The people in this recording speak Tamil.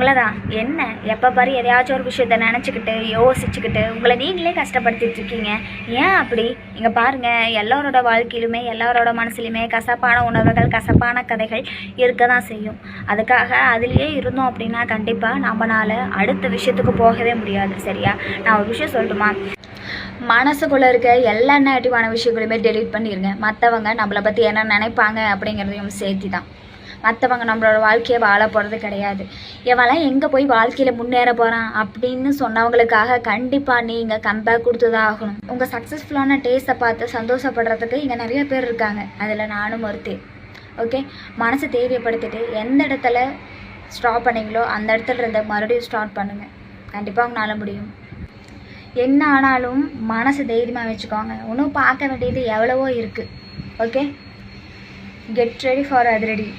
உங்களை தான் என்ன எப்போ பாரு எதையாச்சும் ஒரு விஷயத்த நினச்சிக்கிட்டு யோசிச்சுக்கிட்டு உங்களை நீங்களே கஷ்டப்படுத்திட்டு இருக்கீங்க. ஏன் அப்படி? இங்கே பாருங்கள், எல்லாரோட வாழ்க்கையிலுமே எல்லாரோட மனசுலையுமே கசப்பான உணர்வுகள் கசப்பான கதைகள் இருக்க தான் செய்யும். அதுக்காக அதுலேயே இருந்தோம் அப்படின்னா கண்டிப்பாக நம்மளால் அடுத்த விஷயத்துக்கு போகவே முடியாது. சரியா? நான் ஒரு விஷயம் சொல்லட்டுமா? மனசுக்குள்ளே இருக்க எல்லா நெகட்டிவான விஷயங்களையுமே டெலீட் பண்ணிடுங்க. மற்றவங்க நம்மளை பற்றி என்ன நினைப்பாங்க அப்படிங்கிறதையும் சேர்த்து தான். மற்றவங்க நம்மளோட வாழ்க்கையை வாழ போகிறது கிடையாது. எவெல்லாம் எங்கே போய் வாழ்க்கையில் முன்னேற போகிறான் அப்படின்னு சொன்னவங்களுக்காக கண்டிப்பாக நீங்கள் கம்பேக் கொடுத்து தான் ஆகணும். உங்கள் சக்ஸஸ்ஃபுல்லான டேஸ்ட்டை பார்த்து சந்தோஷப்படுறதுக்கு இங்கே நிறைய பேர் இருக்காங்க, அதில் நானும் ஒருத்தர். ஓகே, மனசை தைரியப்படுத்திட்டு எந்த இடத்துல ஸ்டாப் பண்ணீங்களோ அந்த இடத்துல இருந்து மறுபடியும் ஸ்டார்ட் பண்ணுங்கள். கண்டிப்பாக உங்களால் முடியும். என்ன ஆனாலும் மனசு தைரியமாக வச்சுக்கோங்க. இன்னும் பார்க்க வேண்டியது எவ்வளவோ இருக்குது. ஓகே, கெட் ரெடி ஃபார் அதிரடி.